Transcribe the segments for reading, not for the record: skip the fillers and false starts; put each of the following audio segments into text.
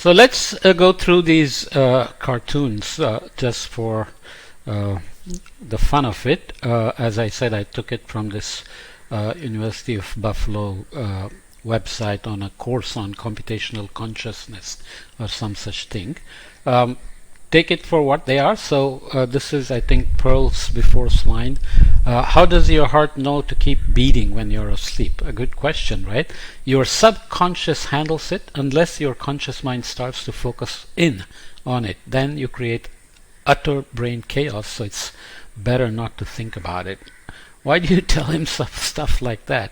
So let's go through these cartoons just for the fun of it. As I said, I took it from this University of Buffalo website on a course on computational consciousness or some such thing. Take it for what they are. So this is, I think, Pearls Before Swine. How does your heart know to keep beating when you're asleep? A good question, right? Your subconscious handles it unless your conscious mind starts to focus in on it. Then you create utter brain chaos, so it's better not to think about it. Why do you tell him stuff like that?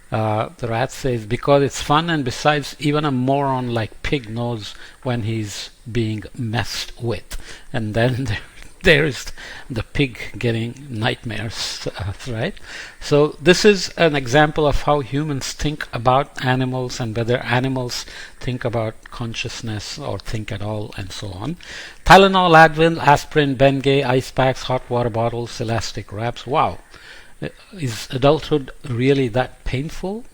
The rat says, because it's fun, and besides, even a moron like Pig knows when he's being messed with. And then there's the pig getting nightmares, right? So this is an example of how humans think about animals and whether animals think about consciousness or think at all, and so on. Tylenol, Advil, aspirin, Bengay, ice packs, hot water bottles, elastic wraps. Wow. Is adulthood really that painful?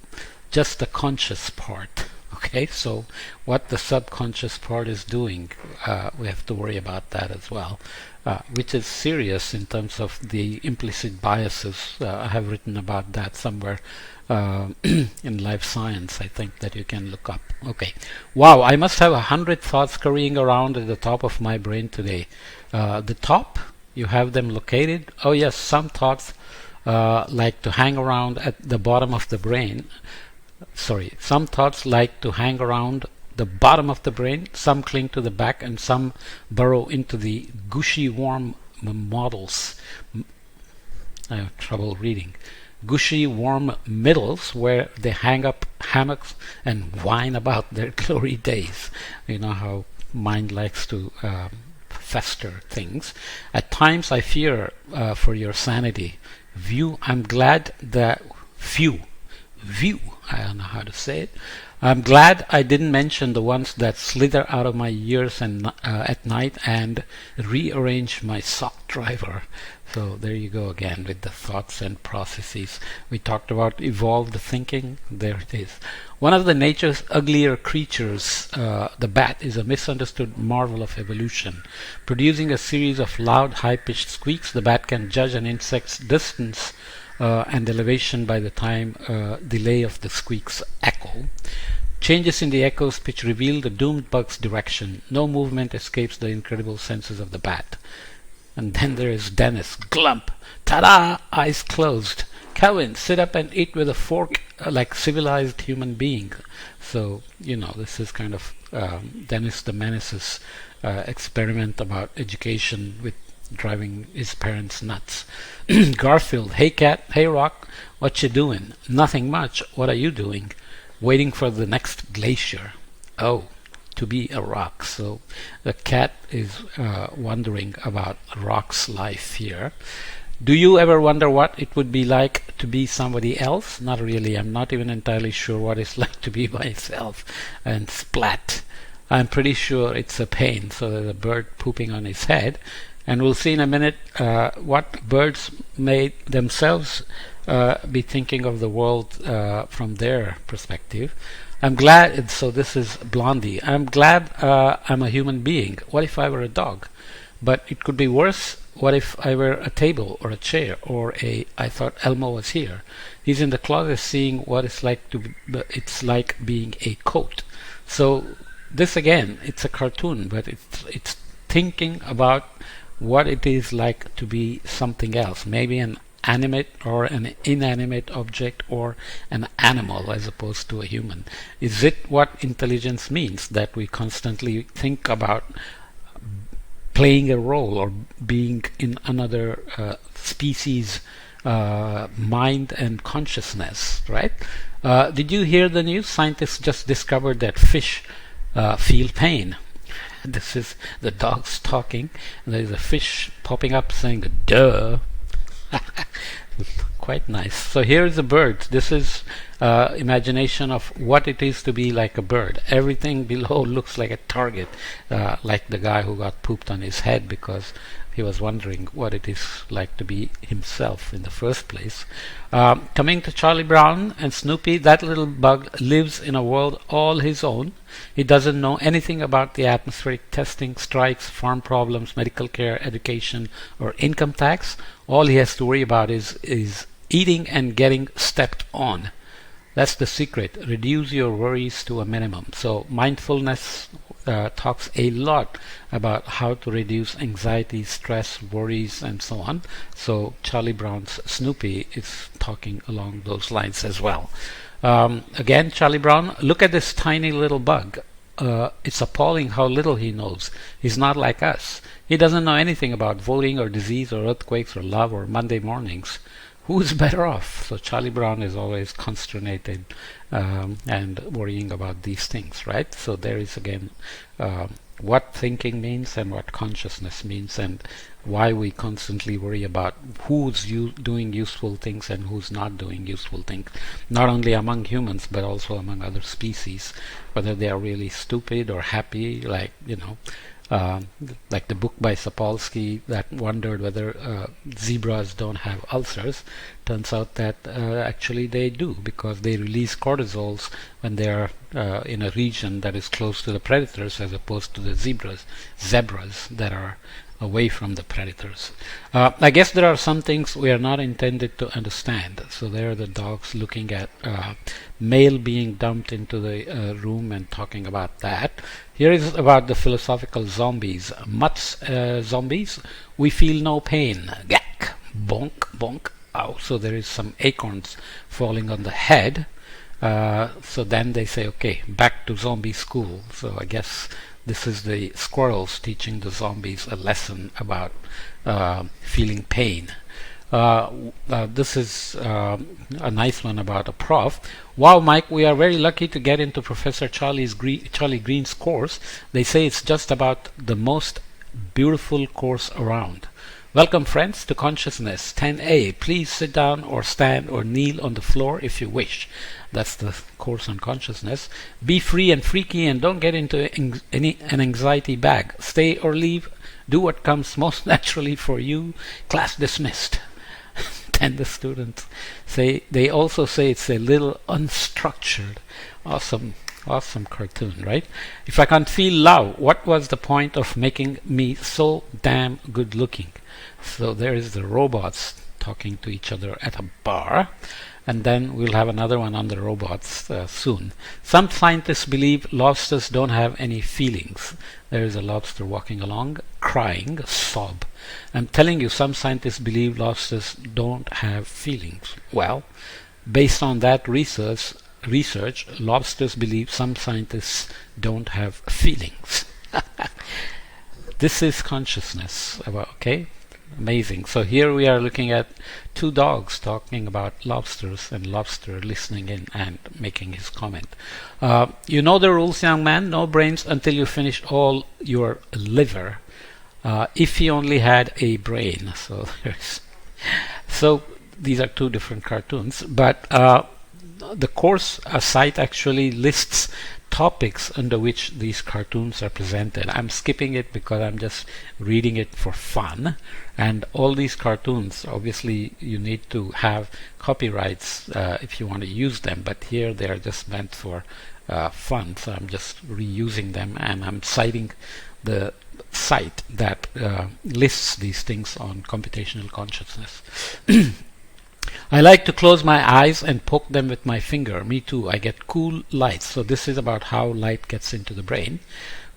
Just the conscious part. Okay, so what the subconscious part is doing, we have to worry about that as well, which is serious in terms of the implicit biases. I have written about that somewhere in Life Science, I think, that you can look up. Okay, wow, I must have 100 thoughts scurrying around at the top of my brain today. The top, you have them located? Oh yes, some thoughts like to hang around at the bottom of the brain. Some thoughts like to hang around the bottom of the brain, some cling to the back, and some burrow into the gushy warm models. I have trouble reading. Gushy warm middles where they hang up hammocks and whine about their glory days. You know how mind likes to fester things. At times I fear for your sanity. I'm glad that I don't know how to say it. I'm glad I didn't mention the ones that slither out of my ears and at night and rearrange my sock driver. So there you go again with the thoughts and processes. We talked about evolved thinking. There it is. One of the nature's uglier creatures, the bat, is a misunderstood marvel of evolution. Producing a series of loud, high-pitched squeaks, the bat can judge an insect's distance and elevation by the time delay of the squeak's echo. Changes in the echo's pitch reveal the doomed bug's direction. No movement escapes the incredible senses of the bat. And then there is Dennis. Glump! Ta-da! Eyes closed. Calvin, sit up and eat with a fork like civilized human being. So, this is kind of Dennis the Menace's experiment about education with driving his parents nuts. Garfield, hey cat, hey rock, what you doing? Nothing much. What are you doing? Waiting for the next glacier. Oh, to be a rock. So the cat is wondering about rock's life here. Do you ever wonder what it would be like to be somebody else? Not really. I'm not even entirely sure what it's like to be myself. And splat. I'm pretty sure it's a pain. So there's a bird pooping on his head. And we'll see in a minute what birds may themselves be thinking of the world from their perspective. I'm glad, so this is Blondie. I'm glad I'm a human being. What if I were a dog? But it could be worse. What if I were a table or a chair or I thought Elmo was here. He's in the closet seeing what it's like being a coat. So this again, it's a cartoon, but it's thinking about what it is like to be something else, maybe an animate or an inanimate object or an animal as opposed to a human. Is it what intelligence means, that we constantly think about playing a role or being in another species mind and consciousness, right? Did you hear the news? Scientists just discovered that fish feel pain. This is the dogs talking, and there's a fish popping up saying, duh. Quite nice. So here is a bird. This is imagination of what it is to be like a bird. Everything below looks like a target, like the guy who got pooped on his head because he was wondering what it is like to be himself in the first place. Coming to Charlie Brown and Snoopy, that little bug lives in a world all his own. He doesn't know anything about the atmospheric testing, strikes, farm problems, medical care, education, or income tax. All he has to worry about is eating and getting stepped on. That's the secret. Reduce your worries to a minimum. So mindfulness talks a lot about how to reduce anxiety, stress, worries, and so on. So Charlie Brown's Snoopy is talking along those lines as well. Again, Charlie Brown, look at this tiny little bug. It's appalling how little he knows. He's not like us. He doesn't know anything about voting or disease or earthquakes or love or Monday mornings. Who's better off? So Charlie Brown is always consternated and worrying about these things, right? So there is again what thinking means and what consciousness means, and why we constantly worry about who's doing useful things and who's not doing useful things, not only among humans but also among other species, whether they are really stupid or happy, like like the book by Sapolsky that wondered whether zebras don't have ulcers. Turns out that actually they do, because they release cortisols when they are in a region that is close to the predators, as opposed to the zebras that are away from the predators. I guess there are some things we are not intended to understand. So there are the dogs looking at mail being dumped into the room and talking about that. Here is about the philosophical zombies. Mutts zombies, we feel no pain. Gack, bonk, bonk. Ow. So there is some acorns falling on the head. So then they say, okay, back to zombie school. So I guess this is the squirrels teaching the zombies a lesson about feeling pain. This is a nice one about a prof. Wow, Mike, we are very lucky to get into Professor Charlie Green's course. They say it's just about the most beautiful course around. Welcome, friends, to Consciousness 10A. Please sit down or stand or kneel on the floor if you wish. That's the course on consciousness. Be free and freaky and don't get into an anxiety bag. Stay or leave. Do what comes most naturally for you. Class dismissed. And the students say, they also say it's a little unstructured. Awesome cartoon, right? If I can't feel love, what was the point of making me so damn good looking? So there is the robots talking to each other at a bar. And then we'll have another one on the robots soon. Some scientists believe lobsters don't have any feelings. There is a lobster walking along, crying, sob. I'm telling you, some scientists believe lobsters don't have feelings. Well, based on that research, lobsters believe some scientists don't have feelings. This is consciousness. Okay? Amazing. So here we are looking at two dogs talking about lobsters, and lobster listening in and making his comment. You know the rules, young man. No brains until you finish all your liver. If he only had a brain. So these are two different cartoons, but the course site actually lists topics under which these cartoons are presented. I'm skipping it because I'm just reading it for fun, and all these cartoons, obviously you need to have copyrights if you want to use them, but here they are just meant for fun, so I'm just reusing them, and I'm citing the site that lists these things on computational consciousness. I like to close my eyes and poke them with my finger. Me too. I get cool lights. So this is about how light gets into the brain.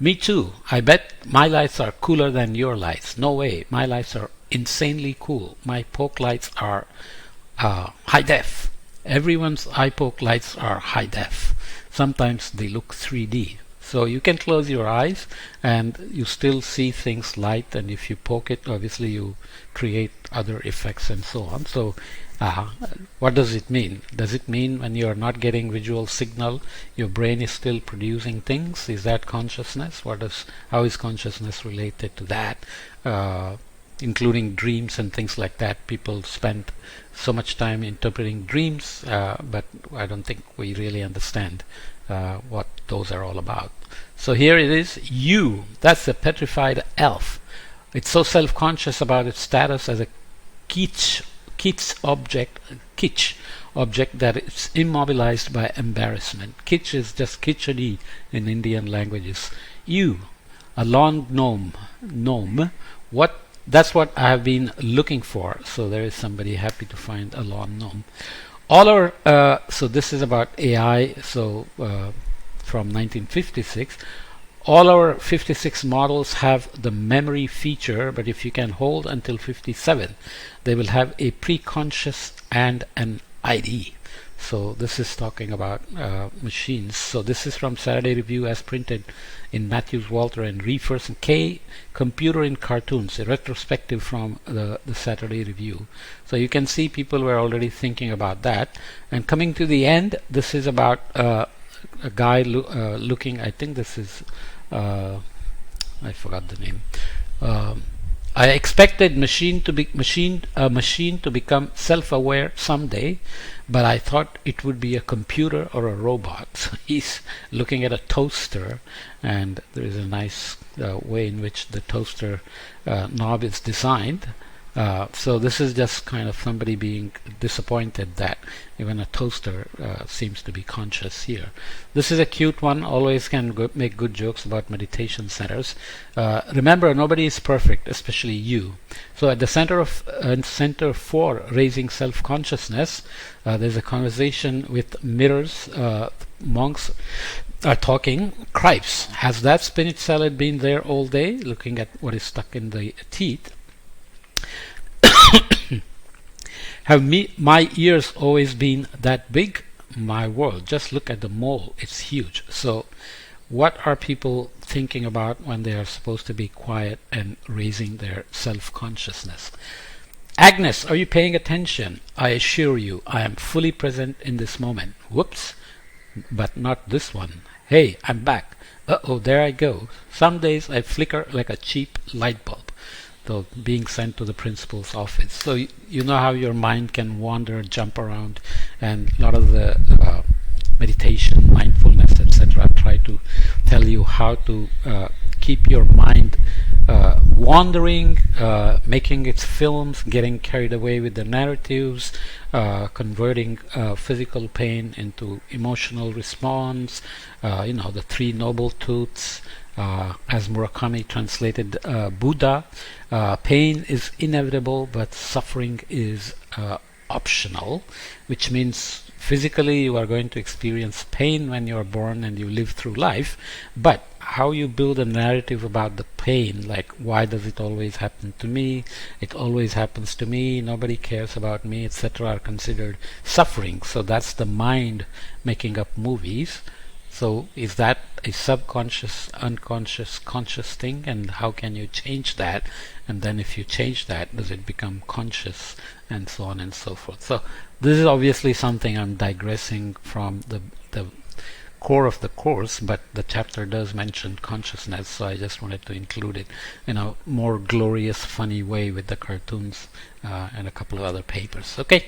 Me too. I bet my lights are cooler than your lights. No way. My lights are insanely cool. My poke lights are high def. Everyone's eye poke lights are high def. Sometimes they look 3D. So you can close your eyes and you still see things light, and if you poke it, obviously you create other effects and so on. So what does it mean? Does it mean when you are not getting visual signal, your brain is still producing things? Is that consciousness? How is consciousness related to that? including dreams and things like that. People spend so much time interpreting dreams, but I don't think we really understand what those are all about. So here it is, you. That's a petrified elf. It's so self-conscious about its status as a kitsch object that it's immobilized by embarrassment. Kitsch is just kitschady in Indian languages. You, a lawn gnome. That's what I have been looking for. So there is somebody happy to find a lawn gnome. All our so this is about AI. So from 1956. All our 56 models have the memory feature, but if you can hold until 57, they will have a preconscious and an ID. So this is talking about machines. So this is from Saturday Review as printed in Matthews, Walter and Reefers and K. Computer in Cartoons, a retrospective from the Saturday Review. So you can see people were already thinking about that. And coming to the end, this is about a guy looking, I think this is I forgot the name. I expected a machine to become self-aware someday, but I thought it would be a computer or a robot. So he's looking at a toaster, and there is a nice way in which the toaster knob is designed. So this is just kind of somebody being disappointed that even a toaster seems to be conscious here. This is a cute one. Always can make good jokes about meditation centers. Remember, nobody is perfect, especially you. So at the center for raising self-consciousness, there's a conversation with mirrors. Monks are talking. Cripes, has that spinach salad been there all day? Looking at what is stuck in the teeth. Have my ears always been that big? My world, just look at the mole, it's huge. So what are people thinking about when they are supposed to be quiet and raising their self-consciousness? Agnes, are you paying attention? I assure you, I am fully present in this moment. Whoops, but not this one. Hey, I'm back. Uh-oh, there I go. Some days I flicker like a cheap light bulb. So being sent to the principal's office. So you know how your mind can wander, jump around, and a lot of the meditation, mindfulness, etc. try to tell you how to keep your mind wandering, making its films, getting carried away with the narratives, converting physical pain into emotional response, the Three Noble Truths, as Murakami translated Buddha. Pain is inevitable, but suffering is optional, which means physically you are going to experience pain when you are born and you live through life, but how you build a narrative about the pain, like why does it always happen to me, it always happens to me, nobody cares about me, etc., are considered suffering. So that's the mind making up movies. So is that a subconscious, unconscious, conscious thing, and how can you change that? And then if you change that, does it become conscious, and so on and so forth? So this is obviously something I'm digressing from the core of the course, but the chapter does mention consciousness, so I just wanted to include it in a more glorious, funny way with the cartoons and a couple of other papers. Okay.